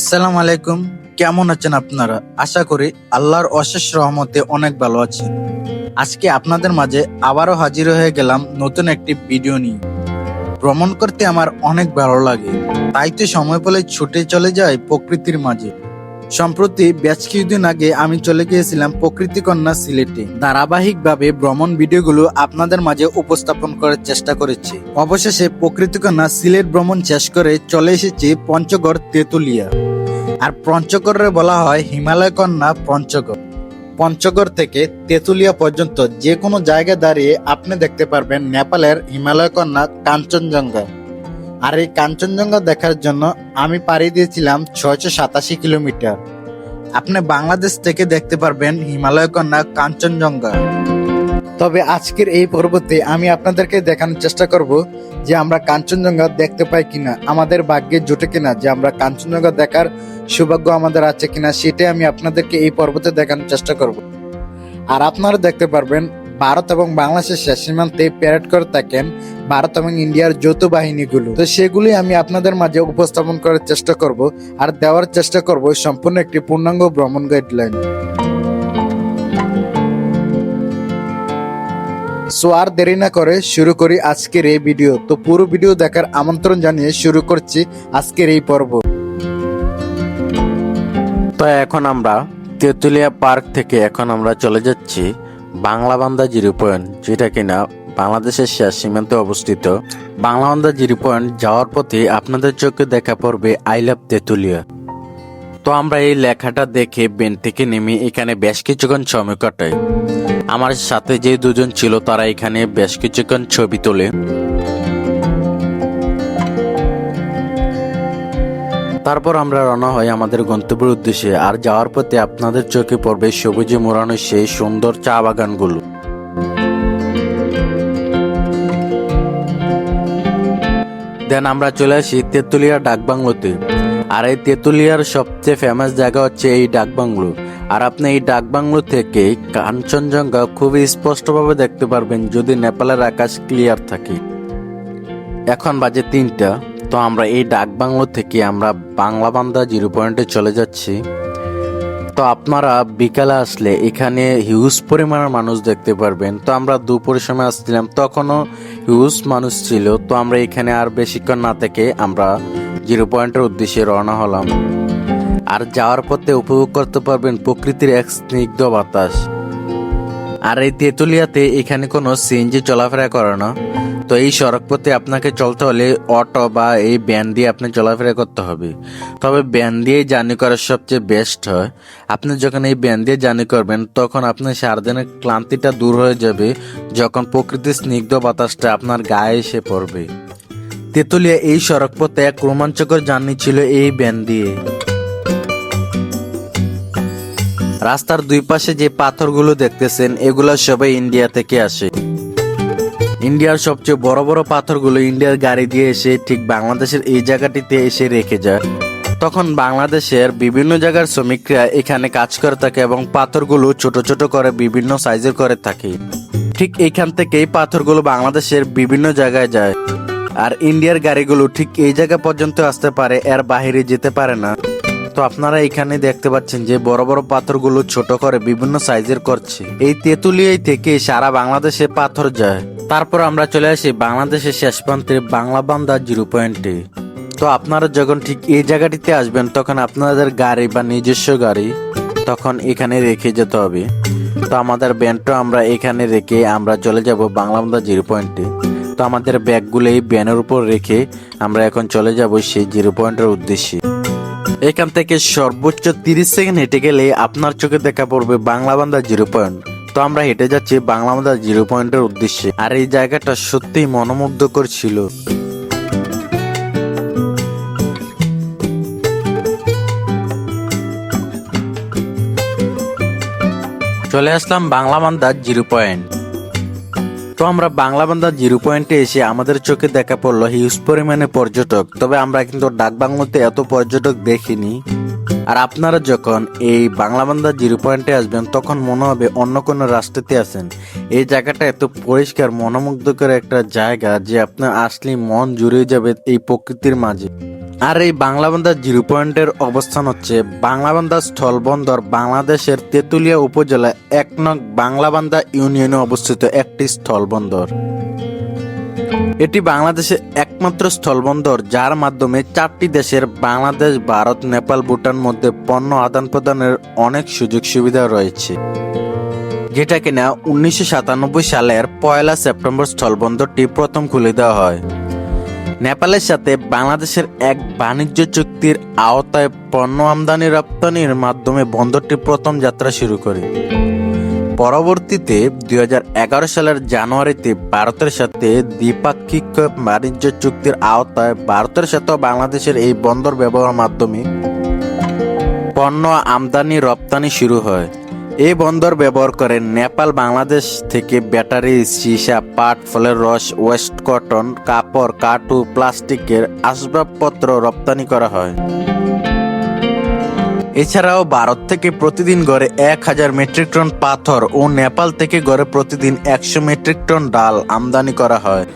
আসসালামু আলাইকুম। কেমন আছেন আপনারা? আশা করি আল্লাহর অশেষ রহমতে অনেক ভালো আছেন। আজকে আপনাদের মাঝে আবারও হাজির হয়ে গেলাম নতুন একটি ভিডিও নিয়ে। ভ্রমণ করতে আমার অনেক ভালো লাগে, তাই তো সময় পেলে ছুটে চলে যায় প্রকৃতির মাঝে। সম্প্রতি বেশ কিছুদিন আগে আমি চলে গিয়েছিলাম প্রকৃতি কন্যা সিলেটে। ধারাবাহিকভাবে ভ্রমণ ভিডিওগুলো আপনাদের মাঝে উপস্থাপন করার চেষ্টা করেছি। অবশেষে প্রকৃতি কন্যা সিলেট ভ্রমণ শেষ করে চলে এসেছি পঞ্চগড় তেতুলিয়া। আর পঞ্চগড়ে বলা হয় হিমালয় কন্যা পঞ্চগড়। পঞ্চগড় থেকে তেতুলিয়া পর্যন্ত যে কোনো জায়গায় দাঁড়িয়ে আপনি দেখতে পারবেন নেপালের হিমালয় কন্যা কাঞ্চনজঙ্ঘা। আর এই কাঞ্চনজঙ্ঘা দেখার জন্য আমি পাড়ি দিয়েছিলাম 687 কিলোমিটার। আপনি বাংলাদেশ থেকে দেখতে পারবেন হিমালয় কন্যা কাঞ্চনজঙ্ঘা। তবে আজকের এই পর্বতে আমি আপনাদেরকে দেখানোর চেষ্টা করব যে আমরা কাঞ্চনজঙ্ঘা দেখতে পাই কিনা, আমাদের ভাগ্যে জোটে কিনা, যে আমরা কাঞ্চনজঙ্ঘা দেখার সৌভাগ্য আমাদের আছে কিনা, সেটাই আমি আপনাদেরকে এই পর্বতে দেখানোর চেষ্টা করব। আর আপনারা দেখতে পারবেন ভারত এবং বাংলাদেশের শেষ সীমান্তে প্যারেড করে থাকেন ভারত এবং ইন্ডিয়ার যৌথ বাহিনীগুলো। তো সেগুলি আমি আপনাদের মাঝে উপস্থাপন করার চেষ্টা করব আর দেওয়ার চেষ্টা করব সম্পূর্ণ একটি পূর্ণাঙ্গ ভ্রমণ গাইডলাইন। সো আর দেরি না করে শুরু করি আজকের এই ভিডিও। তো পুরো ভিডিও দেখার আমন্ত্রণ জানিয়ে শুরু করছি আজকের এই পর্ব। তো এখন আমরা তেতুলিয়া পার্ক থেকে এখন আমরা চলে যাচ্ছি বাংলাবান্ধা জিরো পয়েন্ট, যেটা কিনা বাংলাদেশের শেষ সীমান্তে অবস্থিত। বাংলাবান্ধা জিরো পয়েন্ট যাওয়ার পথে আপনাদের চোখে দেখা পড়বে আই লাভ তেতুলিয়া। তো আমরা এই লেখাটা দেখে বেন থেকে নেমে এখানে বেশ কিছুক্ষণ সময় কাটাই। আমার সাথে যে দুজন ছিল তারা এখানে বেশ কিছুক্ষণ ছবি তোলে। তারপর আমরা রওনা হই আমাদের গন্তব্যের উদ্দেশ্যে। আর যাওয়ার পথে আপনাদের চোখে পড়বে সবুজে মোড়ানো সেই সুন্দর চা বাগানগুলো। দেন আমরা চলে আসি তেতুলিয়া ডাকবাংলোতে। আর এই তেতুলিয়ার সবচেয়ে ফেমাস জায়গা হচ্ছে এই ডাকবাংলো। আর আপনি এই ডাকবাংলো থেকে কাঞ্চনজঙ্ঘা খুবই স্পষ্টভাবে দেখতে পারবেন যদি নেপালের আকাশ ক্লিয়ার থাকে। এখন বাজে 3টা। তো আমরা এই ডাকবাংলো থেকে আমরা বাংলাবান্ধা জিরো পয়েন্টে চলে যাচ্ছি। তো আপনারা বিকালে আসলে এখানে হিউজ পরিমাণের মানুষ দেখতে পারবেন। তো আমরা দুপুরের সময় আসছিলাম, তখনও হিউজ মানুষ ছিল। তো আমরা এখানে আর বেশিক্ষণ না থেকে আমরা জিরো পয়েন্টের উদ্দেশ্যে রওনা হলাম। আর যাওয়ার পথে উপভোগ করতে পারবেন প্রকৃতির এক স্নিগ্ধ বাতাস। আর এই তেতুলিয়াতে এখানে কোনো সিএনজি চলাফেরা করে না। তো এই সড়ক পথে আপনাকে চলতে হলে অটো বা এই ভ্যান দিয়ে আপনি চলাফেরা করতে হবে। তবে ভ্যান দিয়ে জার্নি করার সবচেয়ে বেস্ট হয়। আপনি যখন এই ভ্যান দিয়ে জার্নি করবেন তখন আপনার সারাদিনের ক্লান্তিটা দূর হয়ে যাবে যখন প্রকৃতির স্নিগ্ধ বাতাসটা আপনার গায়ে এসে পড়বে। তেতুলিয়া এই সড়ক পথে এক রোমাঞ্চকর জার্নি ছিল এই ভ্যান দিয়ে। রাস্তার দুই পাশে যে পাথরগুলো দেখতেছেন এগুলো সবাই ইন্ডিয়া থেকে আসে। ইন্ডিয়ার সবচেয়ে বড় বড় পাথরগুলো ইন্ডিয়ার গাড়ি দিয়ে এসে ঠিক বাংলাদেশের এই জায়গাটিতে এসে রেখে যায়। তখন বাংলাদেশের বিভিন্ন জায়গার শ্রমিকরা এখানে কাজ করে থাকে এবং পাথরগুলো ছোট ছোট করে বিভিন্ন সাইজের করে থাকে। ঠিক এইখান থেকে এই পাথরগুলো বাংলাদেশের বিভিন্ন জায়গায় যায়। আর ইন্ডিয়ার গাড়িগুলো ঠিক এই জায়গা পর্যন্ত আসতে পারে, এর বাইরে যেতে পারে না। তো আপনারা এখানে দেখতে পাচ্ছেন যে বড় বড় পাথরগুলো ছোট করে বিভিন্ন সাইজের করছে। এই তেতুলিয়ায় থেকে সারা বাংলাদেশে পাথর যায়। তারপর আমরা চলে আসি বাংলাদেশের শেষ প্রান্তে বাংলাবান্ধা জিরো পয়েন্টে। তো আপনারা যখন ঠিক এই জায়গাটিতে আসবেন তখন আপনাদের গাড়ি বা নিজস্ব গাড়ি তখন এখানে রেখে যেতে হবে। তো আমাদের ব্যানটা আমরা এখানে রেখে আমরা চলে যাব বাংলাবান্ধা জিরো পয়েন্টে। তো আমাদের ব্যাগগুলো এই ব্যানের উপর রেখে আমরা এখন চলে যাব সেই জিরো পয়েন্টের উদ্দেশ্যে। এখান থেকে সর্বোচ্চ 30 সেকেন্ড হেঁটে গেলে আপনার চোখে দেখা পড়বে বাংলাবান্ধা জিরো পয়েন্ট। তো আমরা হেঁটে যাচ্ছি বাংলাবান্ধা জিরো পয়েন্টের উদ্দেশ্যে। আর এই জায়গাটা সত্যিই মনোমুগ্ধকর ছিল। চলে আসলাম বাংলাবান্ধা জিরো পয়েন্ট। তো আমরা বাংলাবান্ধা জিরো পয়েন্টে এসে আমাদের চোখে দেখা পড়লো হিউজ পরিমাণে পর্যটক। তবে আমরা কিন্তু ডাকবাংলোতে এত পর্যটক দেখিনি। আর আপনারা যখন এই বাংলাবান্ধা জিরো পয়েন্টে আসবেন তখন মনে হবে অন্য কোনো রাষ্ট্রতে আছেন। এই জায়গাটা এত পরিষ্কার মনোমুগ্ধকর একটা জায়গা যে আপনার আসলে মন জুড়ে যাবে এই প্রকৃতির মাঝে। আর এই বাংলাবান্ধা জিরো পয়েন্টের অবস্থান হচ্ছে বাংলাবান্ধা স্থলবন্দর বাংলাদেশের তেঁতুলিয়া উপজেলা ১ নং বাংলাবান্ধা ইউনিয়নে অবস্থিত একটি স্থলবন্দর। এটি বাংলাদেশের একমাত্র স্থলবন্দর যার মাধ্যমে 4টি দেশের বাংলাদেশ, ভারত, নেপাল, ভুটান মধ্যে পণ্য আদান প্রদানের অনেক সুযোগ সুবিধা রয়েছে, যেটা কিনা 1997 সালের 1 সেপ্টেম্বর স্থলবন্দরটি প্রথম খুলে দেওয়া হয়। নেপালের সাথে বাংলাদেশের এক বাণিজ্য চুক্তির আওতায় পণ্য আমদানি রপ্তানির মাধ্যমে বন্দরটি প্রথম যাত্রা শুরু করে। পরবর্তীতে 2011 সালের জানুয়ারিতে ভারতের সাথে দ্বিপাক্ষিক বাণিজ্য চুক্তির আওতায় ভারতের সাথে বাংলাদেশের এই বন্দর ব্যবহারের মাধ্যমে পণ্য আমদানি রপ্তানি শুরু হয়। এই বন্দর ব্যবহার করে নেপাল বাংলাদেশ থেকে ব্যাটারি, সীসা, পাট, ফলের রস, ওয়েস্ট কটন, কাপড়, কাঠু, প্লাস্টিকের আসবাবপত্র রপ্তানি করা হয়। এছাড়াও ভারত থেকে প্রতিদিন গড়ে 1000 মেট্রিক টন পাথর ও নেপাল থেকে গড়ে প্রতিদিন 100 মেট্রিক টন ডাল আমদানি করা হয়।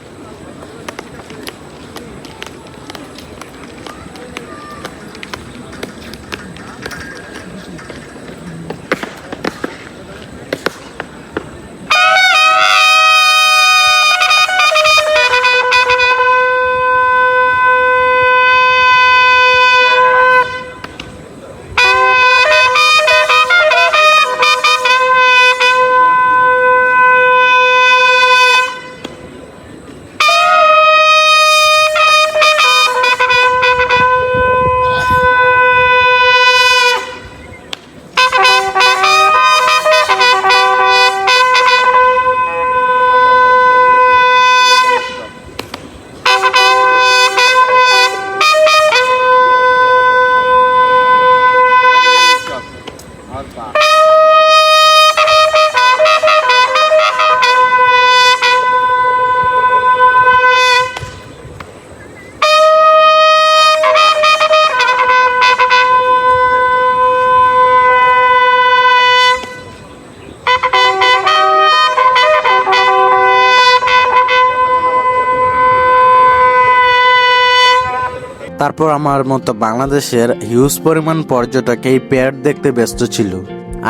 তারপর আমার মতো বাংলাদেশের হিউজ পরিমাণ পর্যটক এই প্যারেড দেখতে ব্যস্ত ছিল,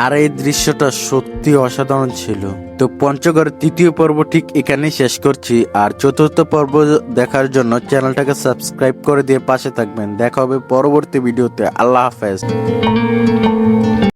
আর এই দৃশ্যটা সত্যি অসাধারণ ছিল। তো পঞ্চগড়ের 3য় পর্ব ঠিক এখানেই শেষ করছি, আর 4র্থ পর্ব দেখার জন্য চ্যানেলটাকে সাবস্ক্রাইব করে দিয়ে পাশে থাকবেন। দেখা হবে পরবর্তী ভিডিওতে। আল্লাহ হাফেজ।